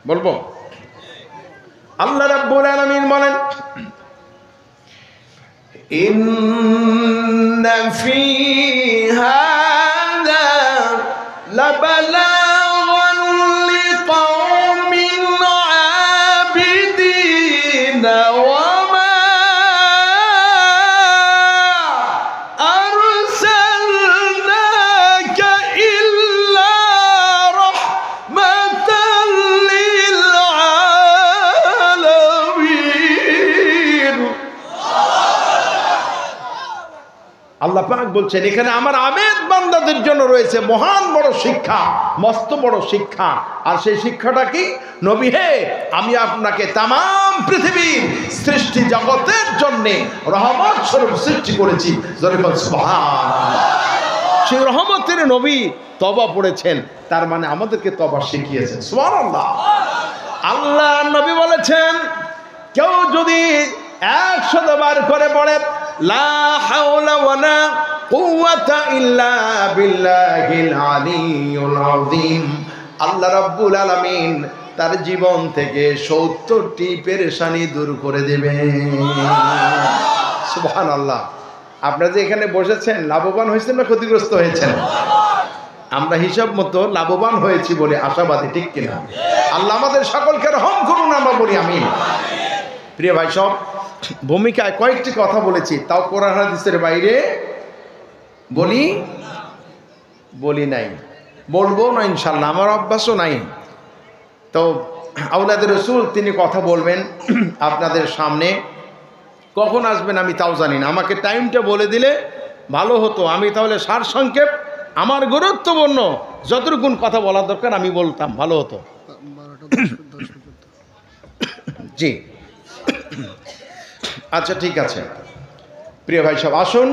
বলবো? আল্লাহ রাব্বুল আলামিন বলেন, ইন্না ফী হাযা লাবালাগান লিকাওমিন আবিদিন ওয়া মা আরসালনাকা ইল্লা রাহমাতাল লিল আলামিন। আল্লাহ পাক বলছেন এখানে আমার আবেদ বান্দাদের জন্য রয়েছে মহান বড় শিক্ষা, মস্ত বড় শিক্ষা। আর সেই শিক্ষাটা কি? নবী হে, আমি আপনাকে তামাম পৃথিবীর সৃষ্টি জগতের জন্য রহমত স্বরূপ সৃষ্টি করেছি। জোরে বল সুবহানাল্লাহ। সেই রহমতের নবী তওবা পড়েছেন, তার মানে আমাদেরকে তওবা শিখিয়েছেন। সুবহানাল্লাহ। আল্লাহ নবী বলেছেন কেউ যদি 100 বার করে পড়ে লা হাওলা ওয়ালা কুওয়াতা ইল্লা বিল্লাহিল আলিয়্যিল আযীম, আল্লাহ রাব্বুল আলামিন তার জীবন থেকে 70টি পেরেশানি দূর করে দেবেন। সুবহানাল্লাহ। আপনারা যে এখানে বসেছেন লাভবান হয়েছেন না ক্ষতিগ্রস্ত হয়েছেন? আমরা হিসাব মতো লাভবান হয়েছি বলে আশাবাদী, ঠিক কিনা? আল্লাহ আমাদের সকলকে রহম করুন, আমরা বলি আমিন। প্রিয় ভাই সব, ভূমিকায় কয়েকটি কথা বলেছি, তাও কোরআন হাদিসের বাইরে বলি নাই, বলবো না ইনশাল্লাহ, আমার অভ্যাসও নাই। তো আওলাদের রাসূল তিনি কথা বলবেন আপনাদের সামনে, কখন আসবেন আমি তাও জানি না, আমাকে টাইমটা বলে দিলে ভালো হতো। আমি তাহলে সারসংক্ষেপ আমার গুরুত্বপূর্ণ যতটুকুন কথা বলার দরকার আমি বলতাম, ভালো হতো। জি আচ্ছা, ঠিক আছে। প্রিয় ভাই সব, আসুন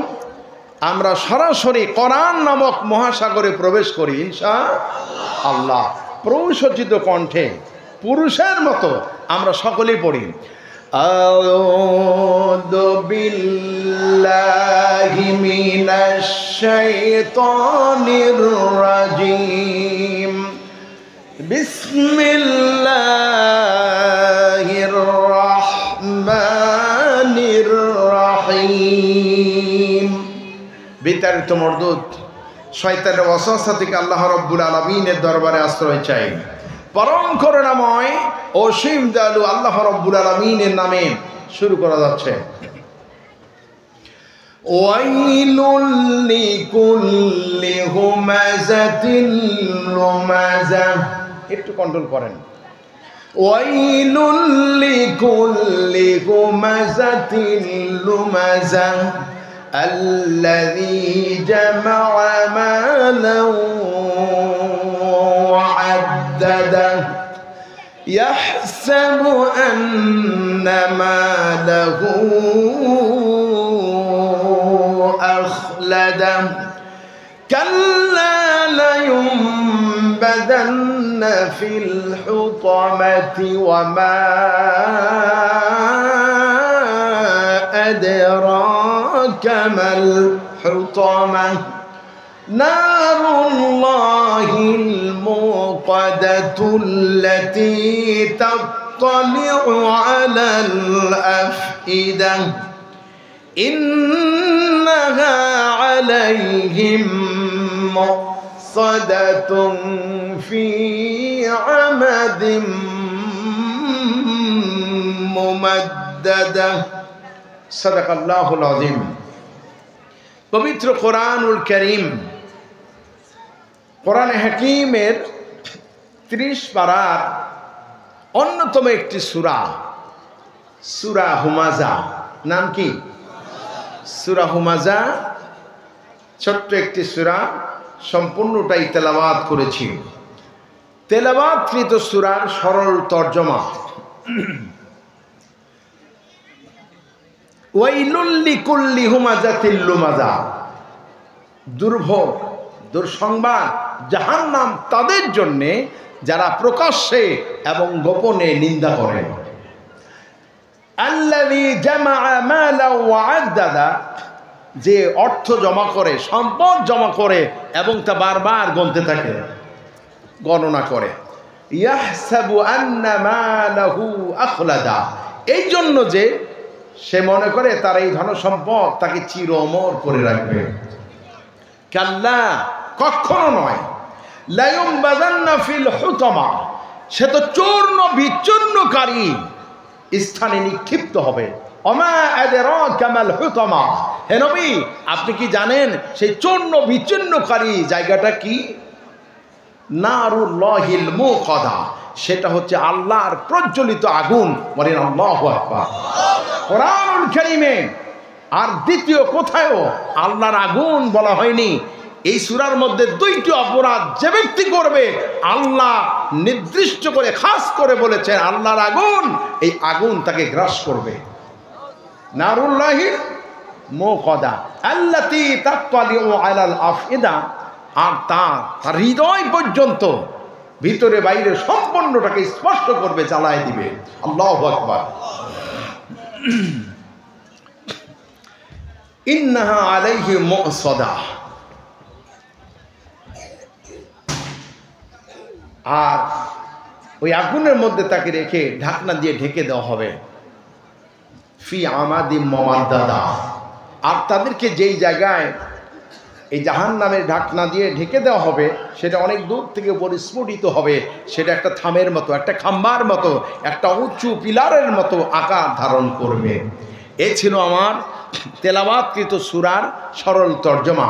আমরা সরাসরি কোরআন নামক মহাসাগরে প্রবেশ করি ইনশাআল্লাহ। প্রসজ্জিত কণ্ঠে পুরুষের মতো আমরা সকলেই পড়ি, আউযু বিল্লাহি মিনাশ শাইতানির রাজিম, বিসমিল্লাহির রাহমানির রাহিম। বিতাড়িত মরদুদ শয়তানের ওয়াসওয়াসা থেকে আল্লাহ রাব্বুল আলামিনের দরবারে আশ্রয় চাই। পরম করুণাময় অসীম দয়ালু আল্লাহ রাব্বুল আলামিনের নামে শুরু করা যাচ্ছে। ওয়াইলুল লিকুল্লি হুমাযাতিন লুমাযা, একটু কন্ট্রোল করেন। ওয়াইলুল লিকুল্লি হুমাযাতিন লুমাযা আল্লাযী জামা'a মালান ওয়া আদ্দাদা ইয়াহসাবু আন্না মালাহু আখলাদা কাল্লা লায়ুনবাযান্না ফিল হুতামাতি ওয়া মা আদরাকা মাল হুতামা নারুল্লাহিল মুকাদাতুল্লাতী তাত্তালি'ু আলাল আফইদা ইন্নাহা আলাইহিম মুসাদাতুন ফি আমাদিম মুমাদ্দাদা। সাদাকাল্লাহুল আযীম। পবিত্র কোরআনুল কারীম, কোরআনে হাকীমের 30 পারার অন্যতম একটি সূরা, সূরা হুমাযা। নাম কি? সূরা হুমাযা। ছোট্ট একটি সূরা, সম্পূর্ণটাই তেলাওয়াত করেছি। তেলাওয়াতকৃত সূরার সরল তর্জমা, ওয়াইলুল লিকুল্লি হুমাযাতিল লুমাযা, দুর্ভোগ, দুঃসংবাদ, জাহান্নাম তাদের জন্যে যারা প্রকাশ্যে এবং গোপনে নিন্দা করে। আল্লাযী জামা'a মালান ওয়া আদ্দাদা, যে অর্থ জমা করে, সম্পদ জমা করে এবং তা বারবার গুনতে থাকে, গণনা করে। ইয়াহসাবু আন্না মালাহু আখলাদা, এই জন্য যে সে মনে করে তার এই ধন সম্পদ তাকে চির অমর করে রাখবে। কাল্লা, কখনো নয়। লা ইউমবাযান্না ফিল হুতামা, সে তো চূর্ণ বিচূর্ণকারী স্থানে নিক্ষিপ্ত হবে। ওমা আদরাকা মাল হুতামা, হে নবী আপনি কি জানেন সেই চূর্ণ বিচূর্ণকারী জায়গাটা কি? নারুল্লাহিল মুকাদা, সেটা হচ্ছে আল্লাহর প্রজ্বলিত আগুন। বলেন আল্লাহু আকবার। কোরআনুল কারীমে আর দ্বিতীয় কোথায়ও আল্লাহর আগুন বলা হয়নি। এই সূরার মধ্যে দুইটি অপরাধ যে ব্যক্তি করবে আল্লাহ নির্দিষ্ট করে খাস করে বলেছেন আল্লাহর আগুন, এই আগুন তাকে গ্রাস করবে। নারুল্লাহিল মুকাদা আল্লাতী তাত্তালিউ আলাল আফইদা, আর তার হৃদয় পর্যন্ত ভিতরে বাইরে সম্পূর্ণটাকে স্পর্শ করবে, জ্বালায় দিবে। আল্লাহু আকবার। ইন্নাহা আলাইহি মুসাদা, আর ওই আগুনের মধ্যে তাকে রেখে ঢাকনা দিয়ে ঢেকে দেওয়া হবে। ফি আমাদিম মামাদ্দাদা, আর তাদেরকে যেই জায়গায় এই জাহান্নামের ঢাকনা দিয়ে ঢেকে দেওয়া হবে সেটা অনেক দূর থেকে পরিস্ফুটিত হবে। সেটা একটা থামের মতো, একটা খাম্বার মতো, একটা উঁচু পিলারের মতো আকার ধারণ করবে। এ ছিল আমার তেলাওয়াতকৃত সূরার সরল তর্জমা।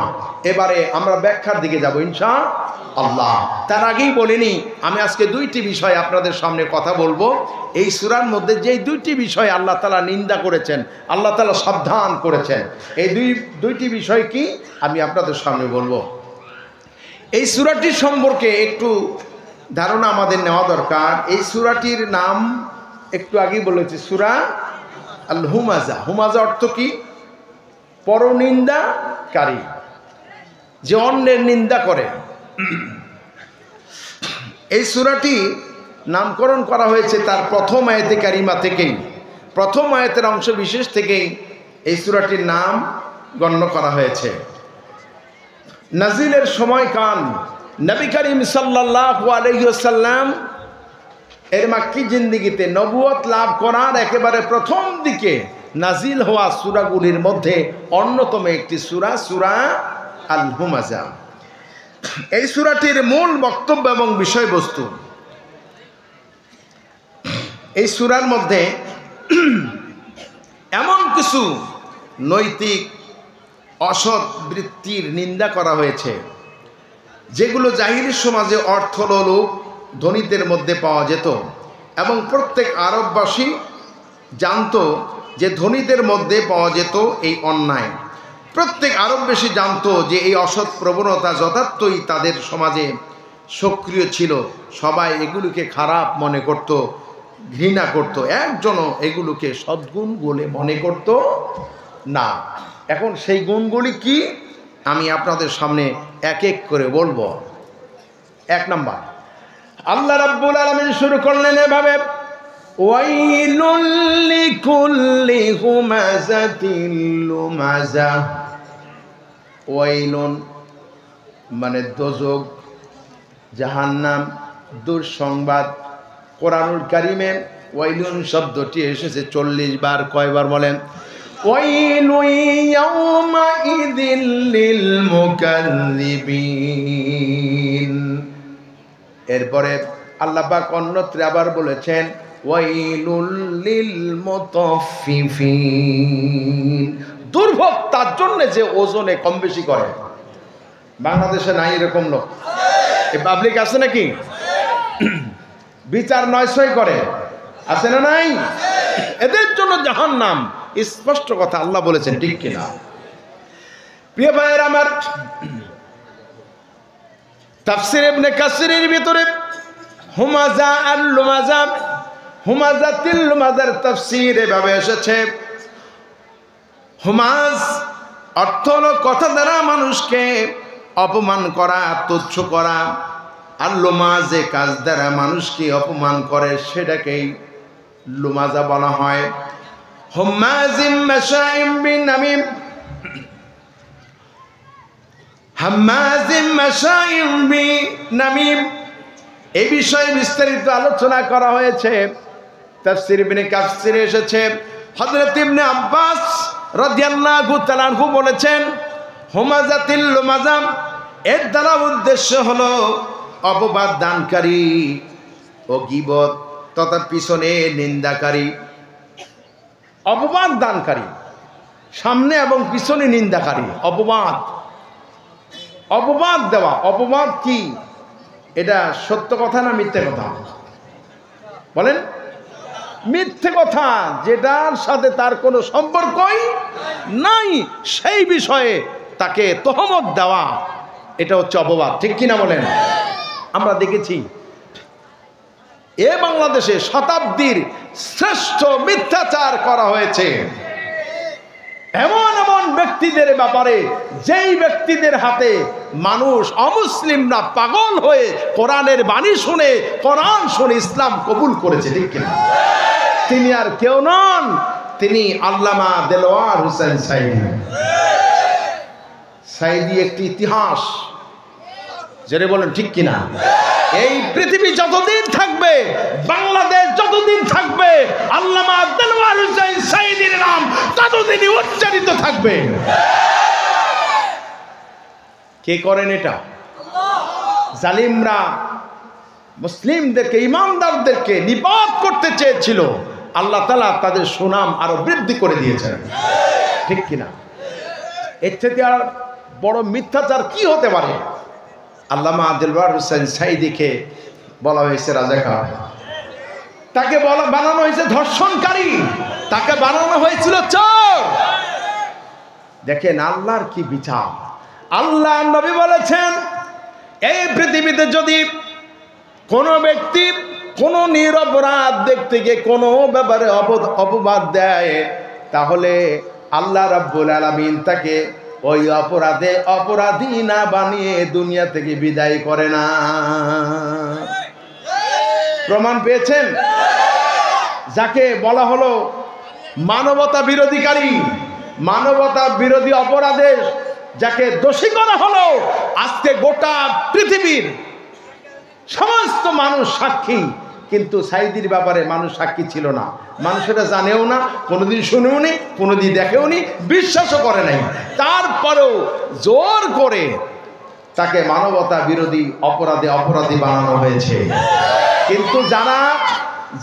এবারে আমরা ব্যাখ্যার দিকে যাব ইনশাআল্লাহ। তার আগেই বলিনি, আমি আজকে দুইটি বিষয় আপনাদের সামনে কথা বলবো। এই সূরার মধ্যে যেই দুইটি বিষয় আল্লাহ তাআলা নিন্দা করেছেন, আল্লাহ তাআলা সাবধান করেছেন, এই দুইটি বিষয় কি আমি আপনাদের সামনে বলবো। এই সূরাটির সম্পর্কে একটু ধারণা আমাদের নেওয়া দরকার। এই সূরাটির নাম একটু আগেই বলেছি, সূরা আল হুমাজা। হুমাজা অর্থ কি? পরনিন্দাকারী, যে অন্যের নিন্দা করে। এই সূরাটি নামকরণ করা হয়েছে তার প্রথম আয়াতে কারিমা থেকেই, প্রথম আয়াতের অংশ বিশেষ থেকেই এই সূরাটির নাম গণ্য করা হয়েছে। নাজিলের সময়কাল নবী করিম সাল্লাল্লাহু আলাইহি ওয়াসাল্লাম এর মাক্কি জিন্দেগিতে নবুয়ত লাভ করার একেবারে প্রথম দিকে নাজিল হওয়া সূরাগুলির মধ্যে অন্যতম একটি সূরা, সূরা আল হুমাজা। এই সূরাটির মূল বক্তব্য এবং বিষয়বস্তু, এই সূরার মধ্যে এমন কিছু নৈতিক অসৎ বৃত্তির নিন্দা করা হয়েছে যেগুলো জাহিলি সমাজে অর্থলোলুপ ধনীদের মধ্যে পাওয়া যেত, এবং প্রত্যেক আরববাসী জানত যে ধনীদের মধ্যে পাওয়া যেত এই অন্যায়। প্রত্যেক আরববাসী জানত যে এই অসৎ প্রবণতা যথার্থই তাদের সমাজে সক্রিয় ছিল। সবাই এগুলোকে খারাপ মনে করত, ঘৃণা করত, একজনও এগুলোকে সদ্গুণ বলে মনে করত না। এখন সেই গুণগুলি কি আমি আপনাদের সামনে এক এক করে বলবো। এক নাম্বার, আল্লাহ রাব্বুল আলামিন শুরু করলেন এভাবে, ওয়াইলুল লিকুল্লি হুমাযাতিল লুমাযা। ওয়াইলুন মানে দোজখ, জাহান্নাম, দুঃসংবাদ। কোরআনুল কারীমে ওয়াইলুন শব্দটি এসেছে 40 বার। কয়বার বলেন? ওয়াইলুন ইয়াওমাইযিল লিল মুকাযযিবিন। এরপরে আল্লাহ পাক অন্যত্র আবার বলেছেন ওয়াইলুল লিল মুতাফফিফিন। দুর্ভোগ তার জন্য যে ওজনে কম বেশি করে। বাংলাদেশে নাই এরকম লোক? এই পাবলিক আছে নাকি? বিচার নয়ছয় করে, আছে না নাই? এদের জন্য জাহান্নাম। স্পষ্ট কথা আল্লাহ বলেছেন, ঠিক কিনা? প্রিয় ভাইয়ের আমার, তাফসীর ইবনে কাসিরের ভিতরে হুমাজা আর লুমাজা, হুমাজাতিল লুমাজার তাফসীর এভাবে এসেছে, হুমাজ অর্থ হলো কথা দ্বারা মানুষকে অপমান করা, তুচ্ছ করা। আর লুমাজ যে কাজ দ্বারা মানুষকে অপমান করে সেটাকেই লুমাজা বলা হয়। হুমাজিম মাশাইম বিন নামিম, হাম্মাজিম মাশাইম বিন নামিম, এই বিষয়ে বিস্তারিত আলোচনা করা হয়েছে। তাফসীর ইবনে কাসিরে এসেছে, হযরত ইবনে আব্বাস রাদিয়াল্লাহু তাআলা আনহু বলেছেন, হুমাজাতিল লুমাজাম এর দ্বারা উদ্দেশ্য হলো অপবাদ দানকারী ও গীবত তথা পিছনে নিন্দাকারী। অপবাদ দানকারী, সামনে এবং পিছনে নিন্দাকারী। অপবাদ, অপবাদ দেওয়া। অপবাদ কি? এটা সত্য কথা না মিথ্যে কথা? বলেন। মিথ্যে কথা, যেটার সাথে তার কোনো সম্পর্কই নাই, সেই বিষয়ে তাকে তহমত দেওয়া, এটা হচ্ছে অপবাদ। ঠিক কিনা বলেন? আমরা দেখেছি বাংলাদেশে শতাব্দীর শ্রেষ্ঠ মিথ্যাচার করা হয়েছে এমন এমন ব্যক্তিদের ব্যাপারে, যেই ব্যক্তিদের হাতে মানুষ অমুসলিমরা পাগল হয়ে কোরআনের বাণী শুনে, কোরআন শুনে ইসলাম কবুল করেছে। ঠিক কিনা? তিনি আর কেউ নন, তিনি আল্লামা দেলোয়ার হোসেন সাইদি। সাইদি একটি ইতিহাস, যেটা বলেন ঠিক কিনা? এই পৃথিবী যতদিন থাকবে, বাংলাদেশ যতদিন থাকবে, আল্লামা দেলোয়ার হোসেন সাইদির নাম ততদিনই উচ্চারিত থাকবে। কে করেন এটা? জালিমরা মুসলিমদেরকে, ইমানদারদেরকে নিপাত করতে চেয়েছিল, আল্লাহ তাআলা তাদের সুনাম আরো বৃদ্ধি করে দিয়েছেন। ঠিক কিনা? এর থেকে আর বড় মিথ্যাচার কি হতে পারে? আল্লামা দেলোয়ার হোসেন সাইদিকে বলা হয়েছে রাজাকার, তাকে বানানো হয়েছে ধর্ষণকারী, তাকে বানানো হয়েছিল চোর। দেখেন আল্লাহর কি বিচার। আল্লাহ নবী বলেছেন, এই পৃথিবীতে যদি কোনো ব্যক্তি কোনো নিরপরাধ ব্যক্তিকে কোনো ব্যাপারে অপবাদ দেয়, তাহলে আল্লাহ রাব্বুল আলামিন তাকে ওই অপরাধী না বানিয়ে দুনিয়া থেকে বিদায় করে না। প্রমাণ পেয়েছেন? যাকে বলা হলো মানবতা বিরোধীকারী, মানবতা বিরোধী অপরাধের যাকে দোষী করা হলো, আজকে গোটা পৃথিবীর সমস্ত মানুষ সাক্ষী, কিন্তু সাইদির ব্যাপারে মানুষ সাক্ষী ছিল না। মানুষেরা জানেও না, কোনোদিন শুনেও নি, কোনোদিন দেখেও নি, বিশ্বাসও করে নাই। তারপরেও জোর করে তাকে মানবতা বিরোধী অপরাধী বানানো হয়েছে। কিন্তু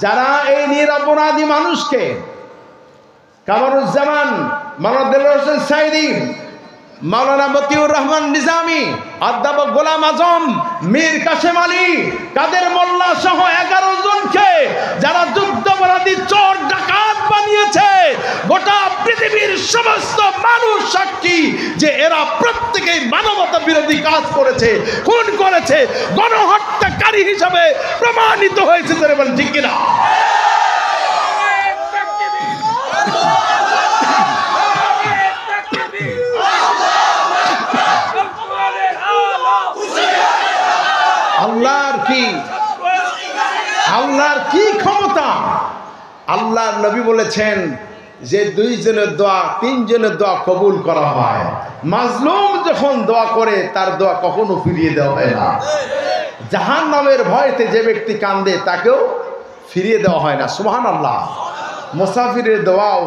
যারা এই নিরপরাধী মানুষকে, কামরুজ্জামান, মাওলানা দেলোয়ার হোসেন সাইদি, মাওলানা মতিউর রহমান নিজামী, অধ্যাপক গোলাম আজম, মীর কাসেম আলী, কাদের মোল্লা সহ 11 জনকে যারা যুদ্ধাপরাধী, চোর, ডাকাত বানিয়েছে, গোটা পৃথিবীর সমস্ত মানুষ সাক্ষী যে এরা প্রত্যেকেই মানবতা বিরোধী কাজ করেছে, খুন করেছে, গণহত্যাকারী হিসাবে প্রমাণিত হয়েছে। ঠিক কিনা? আল্লাহর কি ক্ষমতা! আল্লাহর নবী বলেছেন যে 2 জনের দোয়া 3 জনের দোয়া কবুল করা হয়। মাজলুম যখন দোয়া করে তার দোয়া কখনো ফিরিয়ে দেওয়া হয় না। জাহান্নামের ভয়তে যে ব্যক্তি কান্দে তাকেও ফিরিয়ে দেওয়া হয় না। সুবহানাল্লাহ। মুসাফিরের দোয়াও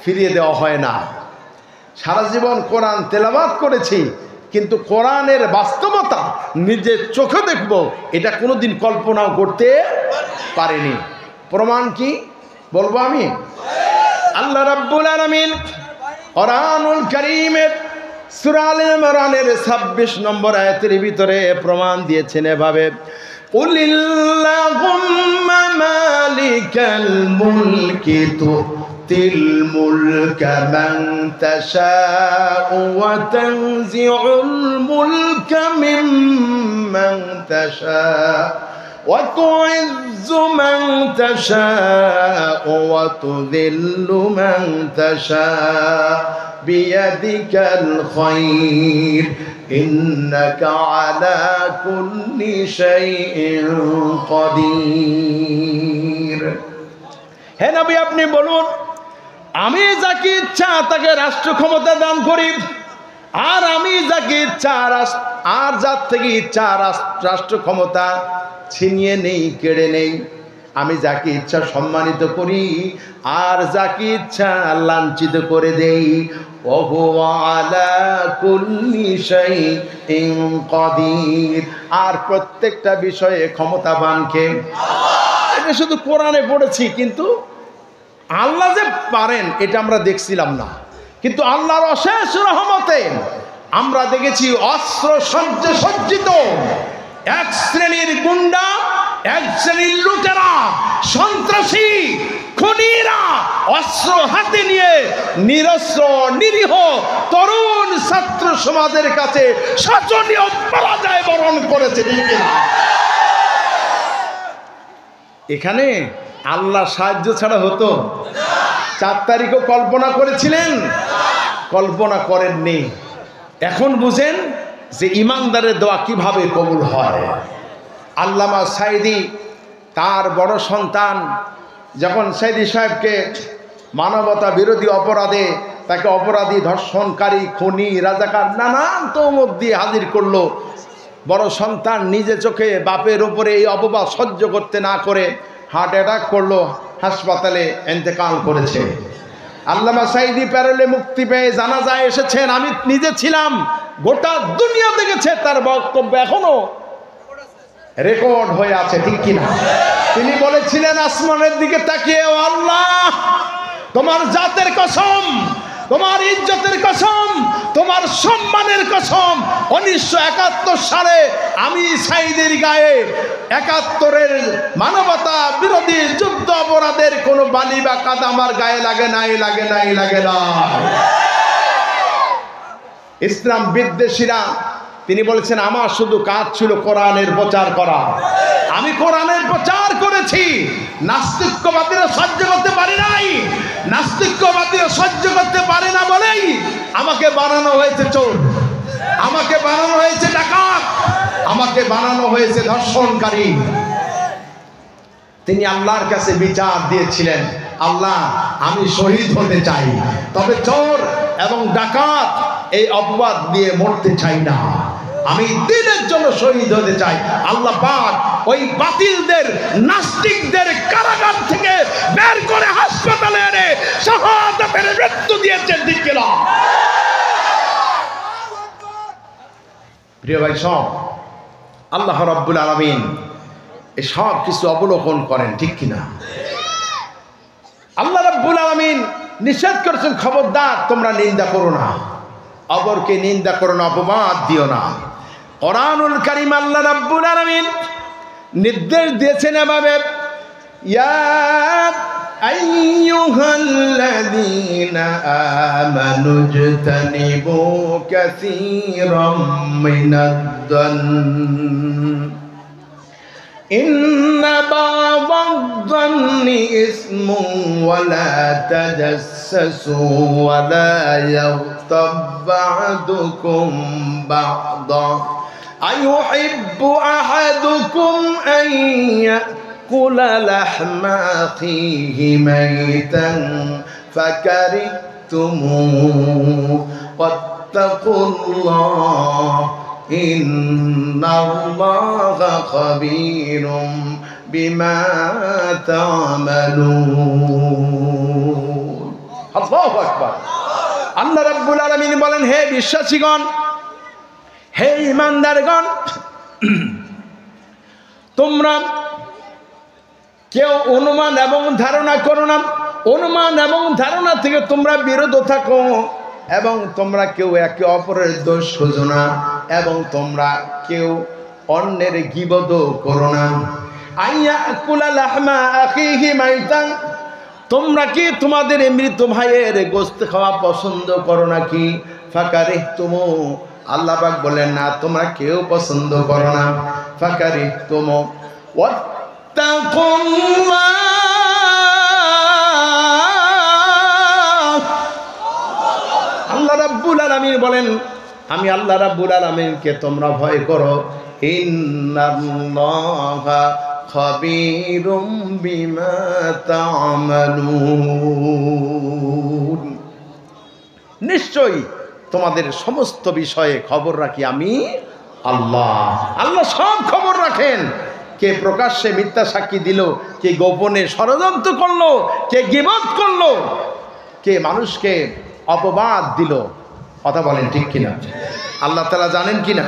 ফিরিয়ে দেওয়া হয় না। সারা জীবন কোরআন তেলাওয়াত করেছি, কিন্তু কোরআনের বাস্তবতা নিজের চোখে দেখব, এটা কোনোদিন কল্পনাও করতে পারিনি। প্রমাণ কি বলবো আমি? আল্লাহ রাব্বুল আলামিন কোরআনুল কারীমের সূরা আল ইমরানের 26 নম্বর আয়াতের ভিতরে প্রমাণ দিয়েছেন এভাবে, কুলিল্লাহুম্মা মালিকাল মুলকি তুতিল মুলকা মান তাশাউ ওয়া তানজিউল মুলকা মিম্মান তাশাউ ওয়া তুইজ্জু মান তাশাউ ওয়া তুযিল্লু মান তাশাউ বিয়াদিকাল খায়র ইন্নাকা আলা কুল্লি শাইইন কাদির। হে নবী, আপনি বলুন, আমি যাকে ইচ্ছা তাকে রাষ্ট্র ক্ষমতা দান করি, আর আমি যাকে ইচ্ছা আর যার থেকে ইচ্ছা রাষ্ট্র ক্ষমতা ছিনিয়ে নেই, কেড়ে নেই। আমি যাকে ইচ্ছা সম্মানিত করি, আর যাকে ইচ্ছা লাঞ্ছিত করে দেই। ওহুয়া আলা কুল্লি শাইইন কাদির। আর প্রত্যেকটা বিষয়ে ক্ষমতাবান কে? এটা শুধু কোরআনে পড়েছি, কিন্তু আল্লাহ যে পারেন এটা আমরা দেখছিলাম না। কিন্তু আল্লাহর অশেষ রহমতে আমরা দেখেছি অস্ত্র সজ্জে সজ্জিত এক শ্রেণীর গুন্ডা, এক শ্রেণীর লুটেরা, সন্ত্রাসী, খুনিরা অস্ত্র হাতে নিয়ে নিরস্ত্র নিরীহ তরুণ ছাত্র সমাজের কাছে শোচনীয় পরাজয় বরণ করেছে। এখানে আল্লাহ সাহায্য ছাড়া হতো? 4 তারিখও কল্পনা করেছিলেন? কল্পনা করেননি। এখন বুঝেন যে ইমানদারের দোয়া কিভাবে কবুল হয়। আল্লামা সাইদি তার বড় সন্তান যখন সাইদি সাহেবকে মানবতা বিরোধী অপরাধে তাকে অপরাধী, ধর্ষণকারী, খুনি, রাজাকার নানান তহমত দিয়ে হাজির করলো, বড় সন্তান নিজে চোখে বাপের উপরে এই অপবাদ সহ্য করতে না করে হার্ট অ্যাটাক করলো, হাসপাতালে ইন্তেকাল করেছে। আল্লামা সাইদি প্যারোলে মুক্তি পেয়ে জানাজায় এসেছেন। আমি নিজে ছিলাম, গোটা দুনিয়া দেখেছে, তার বক্তব্য এখনো রেকর্ড হয়ে আছে, ঠিক কিনা? তিনি বলেছিলেন আসমানের দিকে তাকিয়ে, ও আল্লাহ, তোমার জাতের কসম, তোমার ইজ্জতের কসম, তোমার সম্মানের কসম, 1971 সালে আমি সাইদের গায়ে 71-এর মানবতা বিরোধী যুদ্ধ অপরাধের কোনো বালি বা কাদা আমার গায়ে লাগে নাই, লাগে নাই, লাগে না। ইসলাম বিদ্বেষীরা তিনি বলেছেন আমার শুধু কাজ ছিল কোরআনের প্রচার করা। আমি কোরআনের প্রচার করেছি। নাস্তিক্যবাদীরা সহ্য করতে পারে নাই। নাস্তিক্যবাদীরা সহ্য করতে পারে না বলেই আমাকে বানানো হয়েছে চোর, আমাকে বানানো হয়েছে ডাকাত, আমাকে বানানো হয়েছে ধর্ষণকারী। তিনি আল্লাহর কাছে বিচার দিয়েছিলেন, আল্লাহ আমি শহীদ হতে চাই, তবে চোর এবং ডাকাত এই অপবাদ দিয়ে মরতে চাই না, আমি দিনের জন্য শহীদ হতে চাই। আল্লাহ পাক ওই বাতিলদের, নাস্তিকদের কারাগার থেকে বের করে হাসপাতালে এনে শাহাদাতের মৃত্যু দিয়েছেন, ঠিক কিনা? প্রিয় ভাই সব, আল্লাহ রাব্বুল আলামিন এই সব কিছু অবলোকন করেন, ঠিক কিনা? আল্লাহ রাব্বুল আলামিন নিষেধ করেছেন, খবরদার তোমরা নিন্দা করো না, অপরকে নিন্দা করো না, অপবাদ দিও না। কোরআনুল কারীম আল্লাহ রাব্বুল আলামিন নির্দেশ দিয়েছেন এভাবে, ইয়া আইয়ুহাল্লাযীনা আমানু ইজতানিবু কাসীরাম মিনাদ-দান্নি ইন্না বা'দাদ-দান্নি ইসমুন ওয়া লা তাজাসসাসু ওয়া লা ইয়াগতাব বা'দুকুম বা'দা আইয়ুহিব্বু আহাদুকুম আন ইয়াকুলা লাহমা আখিহি মাইতান ফাকারিহতুমুহু ওয়াত্তাকুল্লাহ ইন্নাল্লাহা খাবীরুম বিমা তা'মালুন। আল্লাহু আকবার। আল্লাহ রাব্বুল আলামিন বলেন, হে বিশ্বাসীগণ, হে ঈমানদারগণ, তোমরা কেউ অনুমান এবং ধারণা করো না। অনুমান এবং ধারণা থেকে তোমরা বিরত থাকো, এবং তোমরা কেউ একে অপরের দোষ খোঁজো না, এবং তোমরা কেউ অন্যের গীবত করো না। আইয়াকুলা লাহমা আখিহি মাইতান, তোমরা কি তোমাদের মৃত ভাইয়ের গোশত খাওয়া পছন্দ করো নাকি? ফাকারিহতুমু, আল্লাহ পাক বলেন না, তোমরা কেউ পছন্দ করো না। ফাকারিহতুমু ওয়াত্তাকুল্লাহ, আল্লাহ রাব্বুল আলামিন বলেন, আমি আল্লাহ রাব্বুল আলামিনকে তোমরা ভয় করো। ইন্নাল্লাহা খাবীরুম বিমা তা'মালুন, নিশ্চয়ই তোমাদের সমস্ত বিষয়ে খবর রাখি আমি আল্লাহ। আল্লাহ সব খবর রাখেন, কে প্রকাশ্যে মিথ্যা সাক্ষী দিল, কে গোপনে ষড়যন্ত্র করলো, কে গীবত করলো, কে মানুষকে অপবাদ দিল। কথা বলেন ঠিক কিনা? আল্লাহ তাআলা জানেন কিনা?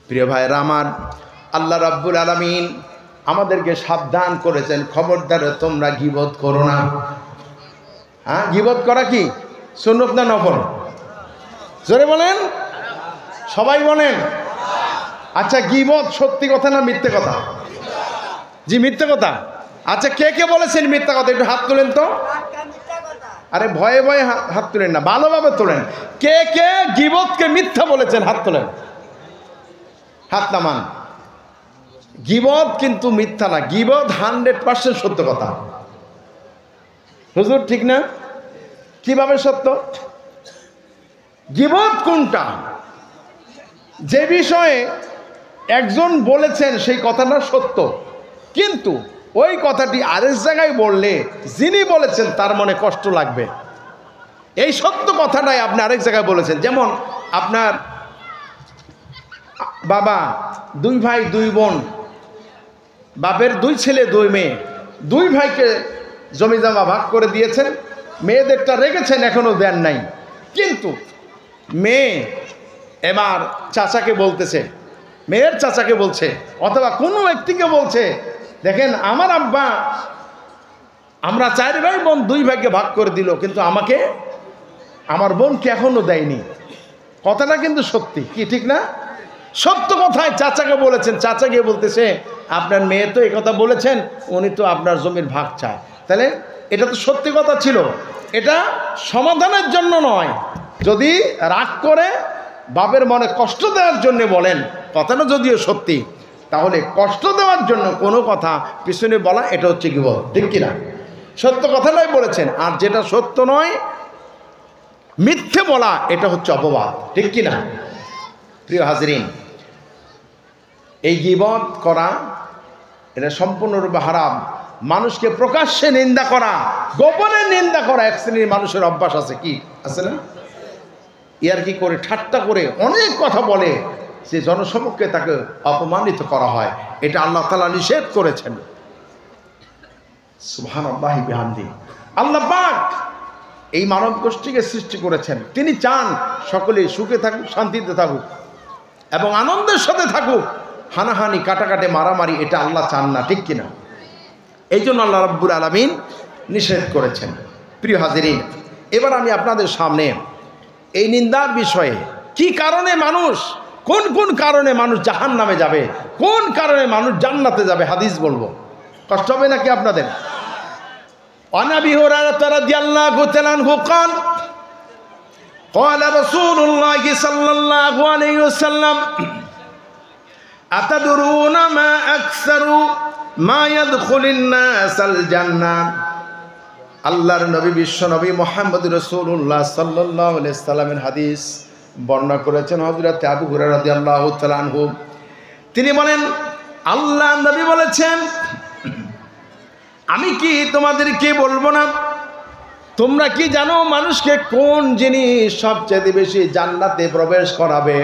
প্রিয় ভাইরা আমার, আল্লাহ রাব্বুল আলামিন আমাদেরকে সাবধান করেছেন, খবরদার তোমরা গীবত করো না। হ্যাঁ, গীবত করা কি সুন্নত না নফল? জোরে বলেন, সবাই বলেন। আচ্ছা, গীবত সত্যি কথা না মিথ্যে কথা? জি, মিথ্যে কথা। আচ্ছা, কে কে বলেছেন মিথ্যা কথা? একটু হাত তোলেন তো। আরে ভয়ে ভয়ে হাত তোলেন না, ভালোভাবে তোলেন। কে কে গীবতকে মিথ্যা বলেছেন? হাত তোলেন, হাত নামান। গীবত কিন্তু মিথ্যা না, গীবত 100% সত্য কথা। হুজুর ঠিক না? কিভাবে সত্য? গীবত কোনটা? যে বিষয়ে একজন বলেছেন সেই কথাটা সত্য, কিন্তু ওই কথাটি আরেক জায়গায় বললে যিনি বলেছেন তার মনে কষ্ট লাগবে। এই সত্য কথাটাই আপনি আরেক জায়গায় বলেছেন। যেমন আপনার বাবা 2 ভাই 2 বোন, বাপের 2 ছেলে 2 মেয়ে, 2 ভাইকে জমি জমা ভাগ করে দিয়েছেন, মেয়েদেরটা রেখেছেন, এখনো দেন নাই। কিন্তু মেয়ে এবার চাচাকে বলতেছে, মেয়ের চাচাকে বলছে, অথবা কোনো ব্যক্তিকে বলছে, দেখেন আমার আব্বা, আমরা 4 ভাই বোন 2 ভাইকে ভাগ করে দিল, কিন্তু আমাকে, আমার বোনকে এখনো দেয়নি। কথাটা কিন্তু সত্যি, কি ঠিক না? সত্য কথায় চাচাকে বলেছেন, চাচা গিয়ে বলতেছে, আপনার মেয়ে তো এই কথা বলেছেন, উনি তো আপনার জমির ভাগ চায়। তাহলে এটা তো সত্যি কথা ছিল, এটা সমাধানের জন্য নয়। যদি রাগ করে বাপের মনে কষ্ট দেওয়ার জন্য বলেন, কথাটা যদিও সত্যি, তাহলে কষ্ট দেওয়ার জন্য কোনো কথা পিছনে বলা, এটা হচ্ছে কি বল, ঠিক কিনা? সত্য কথাটাই বলেছেন, আর যেটা সত্য নয় মিথ্যে বলা, এটা হচ্ছে অপবাদ, ঠিক কিনা? প্রিয় হাজরিন, এই গীবত করা এটা সম্পূর্ণরূপে হারাম। মানুষকে প্রকাশ্যে নিন্দা করা, গোপনে নিন্দা করা এক শ্রেণীর মানুষের অভ্যাস আছে। কি আছে না? ইয়ার কি করে, ঠাট্টা করে অনেক কথা বলে, যে জনসমক্ষে তাকে অপমানিত করা হয়। এটা আল্লাহ তাআলা নিষেধ করেছেন। সুবহানাল্লাহি বিহামদি। আল্লাহ পাক এই মানব গোষ্ঠীকে সৃষ্টি করেছেন, তিনি চান সকলে সুখে থাকুক, শান্তিতে থাকুক এবং আনন্দের সাথে থাকুক। হানাহানি, কাটাকাটি, মারামারি এটা আল্লাহ চান না, ঠিক কিনা? এই জন্য আল্লাহ রাব্বুল আলামিন নিষেধ করেছেন। প্রিয় হাজিরিন, এবার আমি আপনাদের সামনে এই নিন্দার বিষয়ে, কি কারণে মানুষ, কোন কোন কারণে মানুষ জাহান্নামে যাবে, কোন কারণে মানুষ জান্নাতে যাবে, হাদিস বলবো। কষ্ট হবে নাকি আপনাদের? عن أبي هريرة رضي الله تعالى عنه قال قال رسول الله صلى الله عليه وسلم أتدرون ما أكثر ما يدخل الناس الجنة আল্লাহর নবী বিশ্ব নবী মুহাম্মদ রাসূলুল্লাহ সাল্লাল্লাহু আলাইহি সাল্লামের হাদিস বর্ণনা করেছেন হযরত আবু হুরায়রা রাদিয়াল্লাহু তাআলা আনহু। তিনি বলেন, আল্লাহ নবী বলেছেন, আমি কি তোমাদেরকে বলবো না, তোমরা কি জানো মানুষকে কোন জিনিস সবচেয়ে বেশি জান্নাতে প্রবেশ করাবে?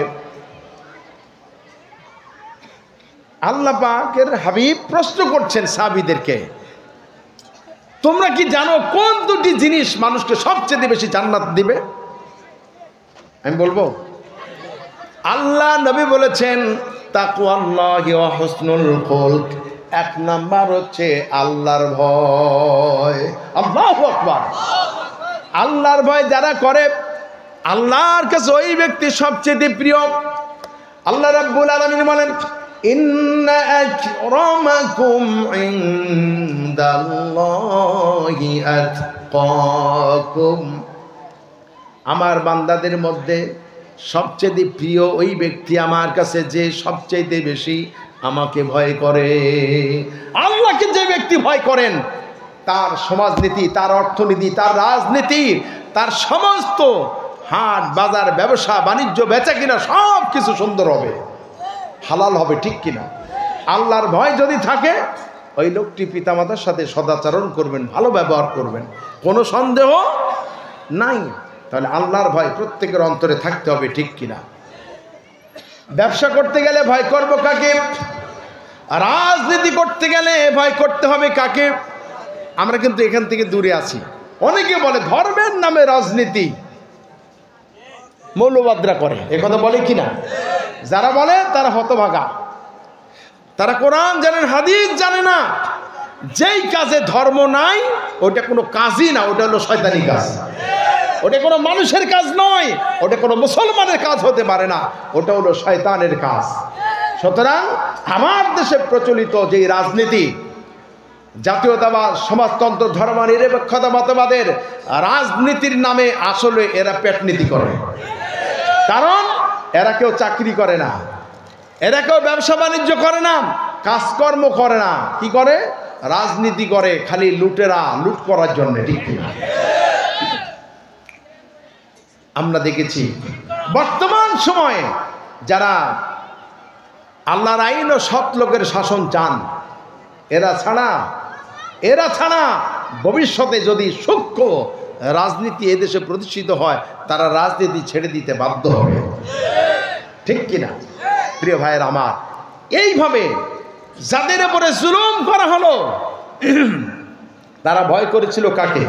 আল্লাহ পাকের হাবিব প্রশ্ন করছেন সাহাবীদেরকে, তোমরা কি জানো কোন 2টি জিনিস মানুষকে সবচেয়ে বেশি জান্নাত দিবে? আমি বলবো, আল্লাহ নবী বলেছেন, তাকওয়াল্লাহি ওয়া হুসনুল খুলক। 1 নাম্বার হচ্ছে আল্লাহর ভয়। আল্লাহু আকবার। আল্লাহর ভয় যারা করে, আল্লাহর কাছে ওই ব্যক্তি সবচেয়ে প্রিয়। আল্লাহ রাব্বুল আলামিন বলেন, ইন্না আকরামাকুম ইনদাল্লাহি আতকাকুম। আমার বান্দাদের মধ্যে সবচেয়ে প্রিয় ওই ব্যক্তি আমার কাছে যে সবচেয়ে বেশি আমাকে ভয় করে। আল্লাহকে যে ব্যক্তি ভয় করেন, তার সমাজনীতি, তার অর্থনীতি, তার রাজনীতি, তার সমস্ত হাট বাজার, ব্যবসা বাণিজ্য, বেচা কিনা সব কিছু সুন্দর হবে, হালাল হবে, ঠিক কিনা? আল্লাহর ভয় যদি থাকে, ওই লোকটি পিতামাতার সাথে সদাচরণ করবেন, ভালো ব্যবহার করবেন, কোনো সন্দেহ নাই। তাহলে আল্লাহর ভয় প্রত্যেকের অন্তরে থাকতে হবে, ঠিক কিনা? ব্যবসা করতে গেলে ভয় করব কাকে? রাজনীতি করতে গেলে ভয় করতে হবে কাকে? আমরা কিন্তু এখান থেকে দূরে আছি। অনেকে বলে ধর্মের নামে রাজনীতি, মৌলবাদরা করে, এ কথা বলে কিনা? যারা বলে তারা হতভাগা, তারা কোরআন জানেন, হাদিস জানে না। যেই কাজে ধর্ম নাই ওটা কোনো কাজই না, ওটা হলো শয়তানি কাজ। ওটা কোনো মানুষের কাজ নয়, ওটা কোনো মুসলমানের কাজ হতে পারে না, ওটা হলো শয়তানের কাজ। সুতরাং আমার দেশে প্রচলিত যে রাজনীতি, জাতীয়তাবাদ, সমাজতন্ত্র, ধর্ম নিরপেক্ষতা মতবাদের রাজনীতির নামে আসলে এরা পেটনীতি করে। কারণ এরা কেউ চাকরি করে না, এরা কেউ ব্যবসা বাণিজ্য করে না, কাজকর্ম করে না, কি করে? রাজনীতি করে, খালি লুটেরা লুট করার জন্য, ঠিক কিনা? আমরা দেখেছি বর্তমান সময়ে যারা আল্লাহর আইন ও সৎ লোকের শাসন চান, এরা ছাড়া ভবিষ্যতে যদি সূক্ষ্ম রাজনীতি এদেশে প্রতিষ্ঠিত হয়, তারা রাজনীতি ছেড়ে দিতে বাধ্য হবে, ঠিক কিনা? প্রিয় ভাইয়ের আমার, এইভাবে যাদের উপরে জুলুম করা হলো তারা ভয় করেছিল কাকে?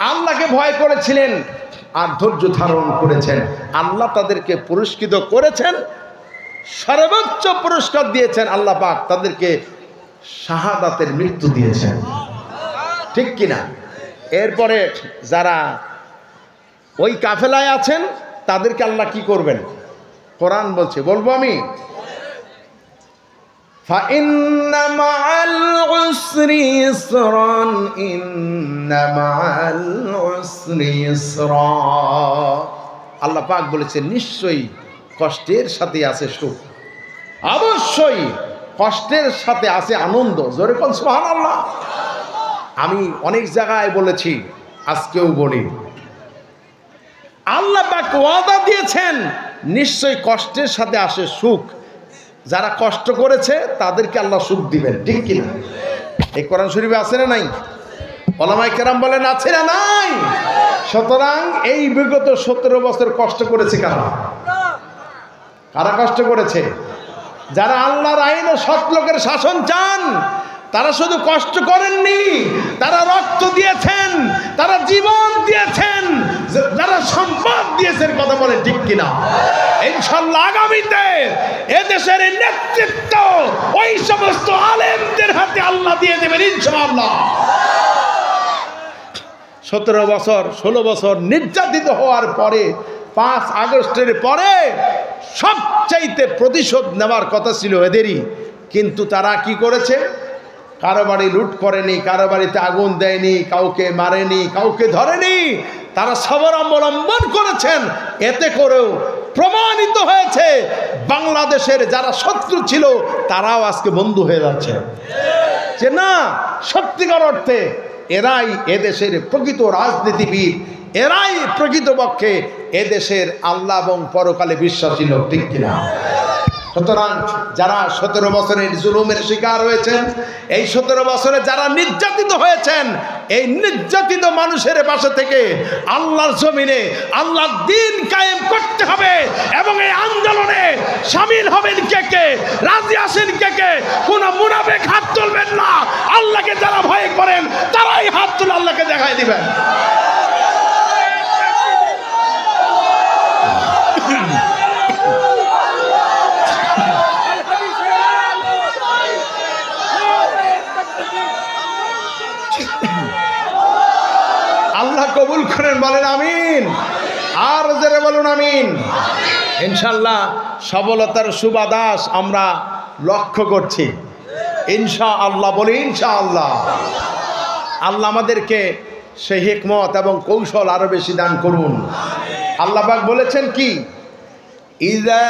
আল্লাহকে ভয় করেছিলেন আর ধৈর্য ধারণ করেছেন। আল্লাহ তাদেরকে পুরস্কৃত করেছেন, সর্বোচ্চ পুরস্কার দিয়েছেন। আল্লাহ পাক তাদেরকে শাহাদাতের মৃত্যু দিয়েছেন, ঠিক কিনা? এরপরে যারা ওই কাফেলায় আছেন তাদেরকে আল্লাহ কি করবেন? কোরআন বলছে, বলবো আমি, فَإِنَّ مَعَ الْعُسْرِ يُسْرًا إِنَّ مَعَ الْعُسْرِ يُسْرًا। আল্লাহ পাক বলেছেন নিশ্চয়ই কষ্টের সাথে আছে সুখ, অবশ্যই কষ্টের সাথে আছে আনন্দ। জোরে বল সুবহানাল্লাহ। আমি অনেক জায়গায় বলেছি, আজকেও বলি, আল্লাহ পাক ওয়াদা দিয়েছেন নিশ্চয়ই কষ্টের সাথে আসে সুখ। যারা কষ্ট করেছে তাদেরকে আল্লাহ সুখ দিবেন, ঠিক কিনা? এই কোরআন শরীফে আছে না নাই? ওলামায়ে কেরাম বলেন আছে না নাই? সুতরাং এই বিগত 17 বছর কষ্ট করেছে কারা? কারা কষ্ট করেছে? যারা আল্লাহর আইন ও সৎ লোকের শাসন চান, তারা শুধু কষ্ট করেননি, তারা রক্ত দিয়েছেন, তারা জীবন দিয়েছেন, যারা সম্পদ দিয়েছেন, কথা বলে ঠিক কিনা? ইনশাআল্লাহ আগামীতে এদেশের নেতৃত্ব ওই সমস্ত আলেমদের হাতে আল্লাহ দিয়ে দেবেন ইনশাআল্লাহ। 17 বছর 16 বছর নির্যাতিত হওয়ার পরে 5 আগস্টের পরে সবচাইতে প্রতিশোধ নেওয়ার কথা ছিল এদেরই, কিন্তু তারা কি করেছে? কারো বাড়ি লুট করেনি, কারো বাড়িতে আগুন দেয়নি, কাউকে মারেনি, কাউকে ধরেনি। তারা সবর অবলম্বন করেছেন। এতে করেও প্রমাণিত হয়েছে বাংলাদেশের যারা শত্রু ছিল তারাও আজকে বন্ধু হয়ে যাচ্ছে, যে না, সত্যিকার অর্থে এরাই এদেশের প্রকৃত রাজনীতিবিদ, এরাই প্রকৃতপক্ষে এদেশের আল্লাহ এবং পরকালে বিশ্বাসী লোক, ঠিক কিনা? সুতরাং যারা 17 বছরের জুলুমের শিকার হয়েছেন, এই 17 বছরে যারা নির্যাতিত হয়েছেন, এই নির্যাতিত মানুষের পাশে থেকে আল্লাহর জমিনে আল্লাহর দ্বীন কায়েম করতে হবে। এবং এই আন্দোলনে শামিল হবেন কে কে, রাজি আছেন কে কে? কোনো মুনাফিক হাত তুলবেন না। আল্লাহকে যারা ভয় করেন তারাই হাত তুলে আল্লাহকে দেখাই দিবেন। আল্লাহ কবুল করেন, বলেন আমিন। আর জোরে বলুন আমিন। ইনশাআল্লাহ সফলতার সুবাতাস আমরা লক্ষ্য করছি ইনশাআল্লাহ, বলি ইনশাআল্লাহ। আল্লাহ আমাদেরকে সেই হিকমত এবং কৌশল আরো বেশি দান করুন। আল্লাহ পাক বলেছেন কি, ইযা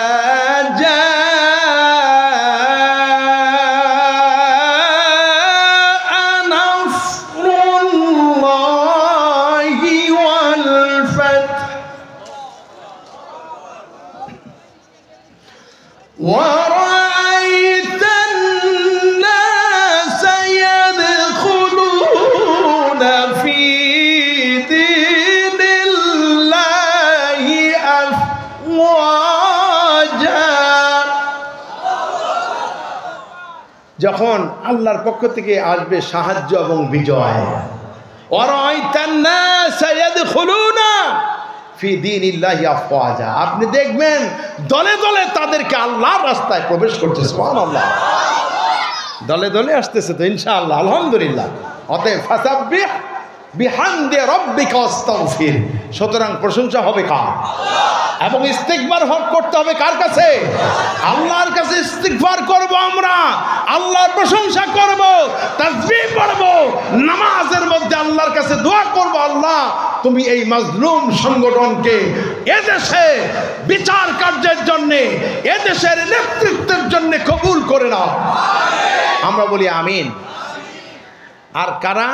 وَرَأَيْتَ النَّاسَ يَدْخُلُونَ فِي دِينِ اللَّهِ যখন আল্লাহর পক্ষ থেকে আসবে সাহায্য এবং বিজয়, আপনি দেখবেন দলে দলে তাদেরকে আল্লাহর রাস্তায় প্রবেশ করছে। সুবহানাল্লাহ, দলে দলে আসতেছে তো ইনশাআল্লাহ, আলহামদুলিল্লাহ। অতএব ফাসাব্বিহ বিহামদি রাব্বিকা ওয়াস্তাগফির, সুতরাং প্রশংসা হবে কার? এবং ইস্তিগফার করতে হবে কার কাছে? আল্লাহর কাছে ইস্তিগফার করব আমরা, আল্লাহর প্রশংসা করব, তাসবিহ পড়ব, নামাজের মধ্যে আল্লাহর কাছে দোয়া করব, আল্লাহ তুমি এই মাজলুম সংগঠনকে এদেশে বিচার কার্যের জন্য, এদেশের নেতৃত্বের জন্য কবুল করে নাও। আমরা বলি আমিন। আর কারা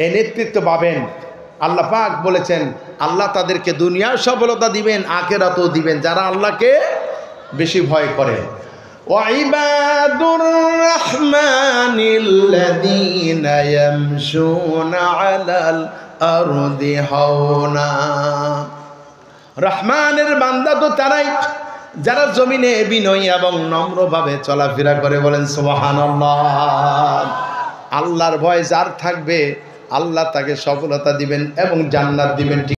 এই নেতৃত্ব পাবেন? আল্লাহ পাক বলেছেন আল্লাহ তাদেরকে দুনিয়ার সফলতা দিবেন, আখিরাতেও দিবেন, যারা আল্লাহকে বেশি ভয় করে। ওয়াইবাদুর রাহমানিল্লাযীনা ইয়ামশুনা আলাল আরদি হাওনা, রহমানের বান্দা তো তারাই যারা জমিনে বিনয়ী এবং নম্রভাবে চলাফেরা করে। বলেন সুবহানাল্লাহ। আল্লাহর ভয় যার থাকবে আল্লাহ তাকে সফলতা দিবেন এবং জান্নাত দিবেন।